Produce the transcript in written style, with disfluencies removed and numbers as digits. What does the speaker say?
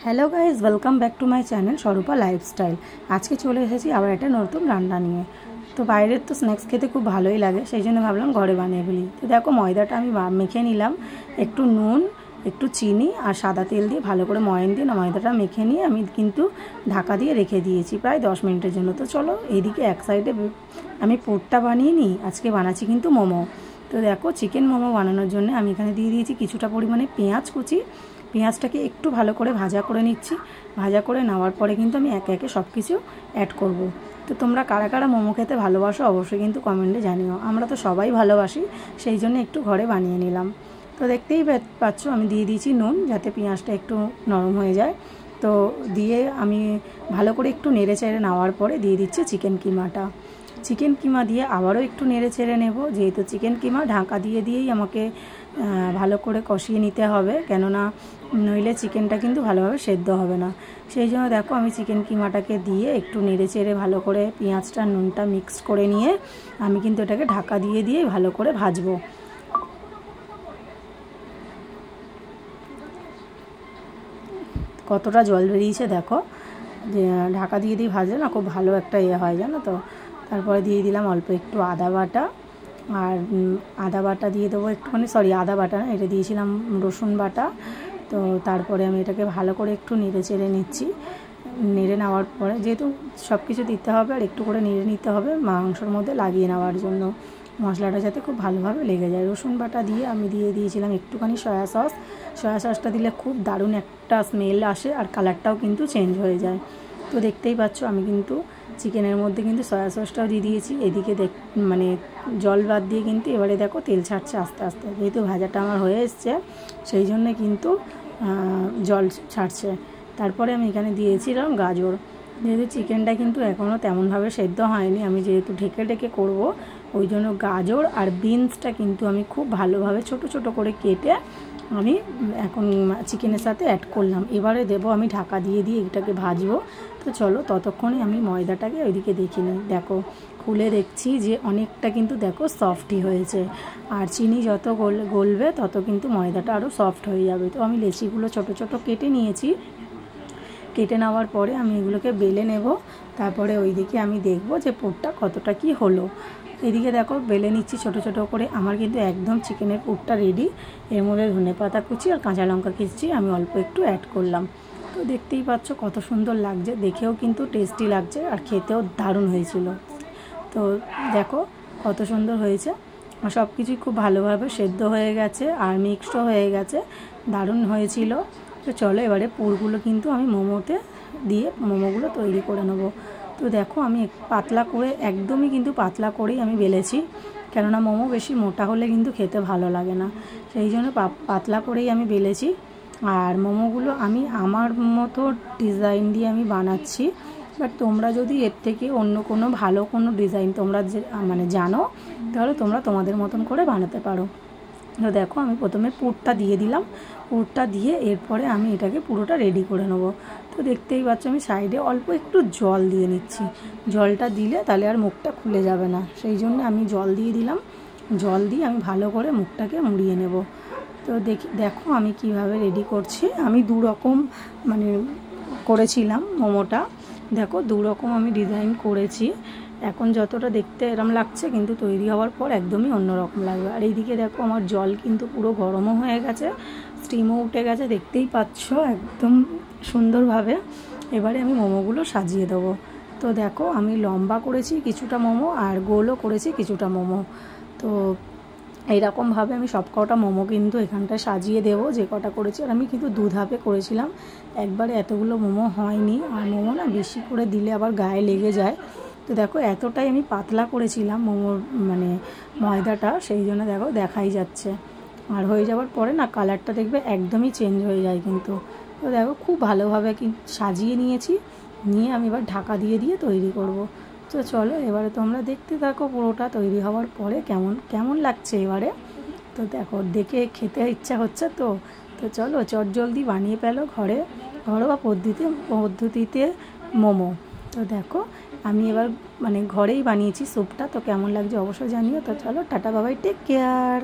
Hello guys, welcome back to my channel স্বরূপা lifestyle. আজকে চলে এসেছি আবার একটা নতুন রান্না নিয়ে। তো বাইরের তো স্ন্যাক্স খেতে খুব ভালোই লাগে, সেই জন্য ভাবলাম ঘরে বানিয়ে ফেলি। তো দেখো, ময়দাটা আমি মেখে নিলাম, একটু নুন, একটু চিনি আর সাদা তেল দিয়ে ভালো করে ময়ান দিয়ে ময়দাটা মেখে নিয়ে আমি কিন্তু ঢাকা দিয়ে রেখে দিয়েছি প্রায় 10 মিনিটের জন্য। তো চলো এইদিকে এক সাইডে আমি পুরটা বানিয়ে নিই। আজকে বানাচ্ছি কিন্তু মোমো। তো দেখো, চিকেন মোমো বানানোর জন্য আমি এখানে দিয়ে দিয়েছি কিছুটা পরিমাণে পেঁয়াজ কুচি। পেঁয়াজটাকে একটু ভালো করে ভাজা করে নিচ্ছি। ভাজা করে নেওয়ার পরে কিন্তু আমি একে একে সব কিছু অ্যাড করব। তো তোমরা কারা কারা মোমো খেতে ভালোবাসো অবশ্যই কিন্তু কমেন্টে জানিও। আমরা তো সবাই ভালোবাসি, সেই জন্য একটু ঘরে বানিয়ে নিলাম। তো দেখতেই পাচ্ছ আমি দিয়ে দিয়েছি নুন, যাতে পেঁয়াজটা একটু নরম হয়ে যায়। তো দিয়ে আমি ভালো করে একটু নেড়ে চেড়ে নেওয়ার পরে দিয়ে দিচ্ছি চিকেন কিমাটা। চিকেন কিমা দিয়ে আবারও একটু নেড়ে চেড়ে নেব, যেহেতু চিকেন কিমা ঢাকা দিয়েই আমাকে ভালো করে কষিয়ে নিতে হবে, কেননা নইলে চিকেনটা কিন্তু ভালোভাবে সেদ্ধ হবে না। সেই জন্য দেখো, আমি চিকেন কিমাটাকে দিয়ে একটু নেড়ে চেড়ে ভালো করে পেঁয়াজটা নুনটা মিক্স করে নিয়ে আমি কিন্তু এটাকে ঢাকা দিয়েই ভালো করে ভাজবো। কতটা জল বেরিয়েছে দেখো, যে ঢাকা দিয়ে ভাজলে না খুব ভালো একটা হয়, জানো তো। তারপরে দিয়ে দিলাম অল্প একটু আদা বাটা, আর আদা বাটা দিয়ে দেবো একটুখানি, আদা বাটা না, এটা দিয়েছিলাম রসুন বাটা। তো তারপরে আমি এটাকে ভালো করে একটু নেড়ে চেড়ে নিচ্ছি। নেড়ে নেওয়ার পরে যেহেতু সব কিছু দিতে হবে আর একটু করে নেড়ে নিতে হবে মাংসর মধ্যে লাগিয়ে নেওয়ার জন্য, মশলাটা যাতে খুব ভালোভাবে লেগে যায়। রসুন বাটা দিয়ে আমি দিয়ে দিয়েছিলাম একটুখানি সয়া সসটা দিলে খুব দারুণ একটা স্মেল আসে আর কালারটাও কিন্তু চেঞ্জ হয়ে যায়। তো দেখতেই পাচ্ছ আমি কিন্তু চিকেনের মধ্যে কিন্তু সয়া সসটাও দিয়ে দিয়েছি। এদিকে মানে জল বাদ দিয়ে কিন্তু এবারে দেখো তেল ছাড়ছে আস্তে আস্তে, যেহেতু ভাজাটা আমার হয়ে এসছে সেই জন্যে কিন্তু জল ছাড়ছে। তারপরে আমি এখানে দিয়েছিলাম গাজর। যেহেতু চিকেনটা কিন্তু এখনও তেমনভাবে সেদ্ধ হয়নি, আমি যেহেতু ঢেকে ঢেকে করব, ওই জন্য গাজর আর বিনসটা কিন্তু আমি খুব ভালোভাবে ছোট ছোট করে কেটে আমি এখন চিকেনের সাথে অ্যাড করলাম। এবারে দেবো আমি ঢাকা দিয়ে এটাকে ভাজবো। তো চলো ততক্ষণে আমি ময়দাটাকে ওইদিকে দেখি নিই। দেখো, খুলে দেখছি যে অনেকটা কিন্তু দেখো সফটই হয়েছে, আর চিনি যত গলবে তত কিন্তু ময়দাটা আরও সফট হয়ে যাবে। তো আমি লেচিগুলো ছোট ছোট কেটে নিয়েছি। কেটে নেওয়ার পরে আমি এগুলোকে বেলে নেব। তারপরে ওইদিকে আমি দেখব যে পুরটা কতটা কি হলো। এদিকে দেখো বেলে নিচ্ছি ছোট ছোট করে। আমার কিন্তু একদম চিকেনের পুরটা রেডি। এর মধ্যে ধনেপাতা কুচি আর কাঁচা লঙ্কা কুচি আমি অল্প একটু অ্যাড করলাম। তো দেখতেই পাচ্ছ কত সুন্দর লাগছে, দেখেও কিন্তু টেস্টি লাগছে আর খেতেও দারুণ হয়েছিল। তো দেখো কত সুন্দর হয়েছে, সব কিছুই খুব ভালোভাবে সেদ্ধ হয়ে গেছে আর মিক্সডও হয়ে গেছে, দারুণ হয়েছিল। তো চলো এবারে পুরগুলো কিন্তু আমি মোমোতে দিয়ে মোমোগুলো তৈরি করে নেব। তো দেখো আমি পাতলা করে, একদমই কিন্তু পাতলা করেই আমি বেলেছি, কেননা মোমো বেশি মোটা হলে কিন্তু খেতে ভালো লাগে না, সেই জন্য পাতলা করেই আমি বেলেছি। আর মোমোগুলো আমি আমার মতো ডিজাইন দিয়ে আমি বানাচ্ছি, বাট তোমরা যদি এর থেকে অন্য কোনো ভালো কোনো ডিজাইন তোমরা মানে জানো, তাহলে তোমরা তোমাদের মতন করে বানাতে পারো। তো দেখো আমি প্রথমে পুরটা দিয়ে দিলাম। পুরটা দিয়ে এরপরে আমি এটাকে পুরোটা রেডি করে নেব। তো দেখতেই পাচ্ছ আমি সাইডে অল্প একটু জল দিয়ে নিচ্ছি। জলটা দিলে তাহলে আর মুখটা খুলে যাবে না, সেই জন্য আমি জল দিয়ে দিলাম। জল দিয়ে আমি ভালো করে মুখটাকে মুড়িয়ে নেব। তো দেখো আমি কিভাবে রেডি করছি। আমি দু রকম মানে করেছিলাম মোমোটা। দেখো দু রকম আমি ডিজাইন করেছি। এখন যতটা দেখতে এরম লাগছে, কিন্তু তৈরি হওয়ার পর একদমই অন্যরকম লাগবে। আর এইদিকে দেখো আমার জল কিন্তু পুরো গরমও হয়ে গেছে, স্টিমও উঠে গেছে, দেখতেই পাচ্ছ একদম সুন্দরভাবে। এবারে আমি মোমোগুলো সাজিয়ে দেবো। তো দেখো আমি লম্বা করেছি কিছুটা মোমো আর গোলও করেছি কিছুটা মোমো। তো এইরকমভাবে আমি সব কটা মোমো কিন্তু এখানটায় সাজিয়ে দেবো, যে কটা করেছি। আর আমি কিন্তু 2 ধাপে করেছিলাম, একবারে এতগুলো মোমো হয়নি। আর মোমো না বেশি করে দিলে আবার গায়ে লেগে যায়। তো দেখো এতটাই আমি পাতলা করেছিলাম মোমোর মানে ময়দাটা, সেই জন্য দেখো দেখাই যাচ্ছে। আর হয়ে যাওয়ার পরে না কালারটা দেখবে একদমই চেঞ্জ হয়ে যায় কিন্তু। তো দেখো খুব ভালোভাবে সাজিয়ে নিয়েছি, নিয়ে আমি এবার ঢাকা দিয়ে তৈরি করব। তো চলো এবারে তোমরা দেখতে থাকো পুরোটা তৈরি হওয়ার পরে কেমন লাগছে এবারে। তো দেখো দেখে খেতে ইচ্ছা হচ্ছে। তো চলো চটজলদি বানিয়ে ফেলো ঘরোয়া পদ্ধতিতে মোমো। তো দেখো আমি এবার মানে ঘরেই বানিয়েছি স্যুপটা। তো কেমন লাগছে অবশ্যই জানিও। তো চলো টাটা বাবাই, টেক কেয়ার।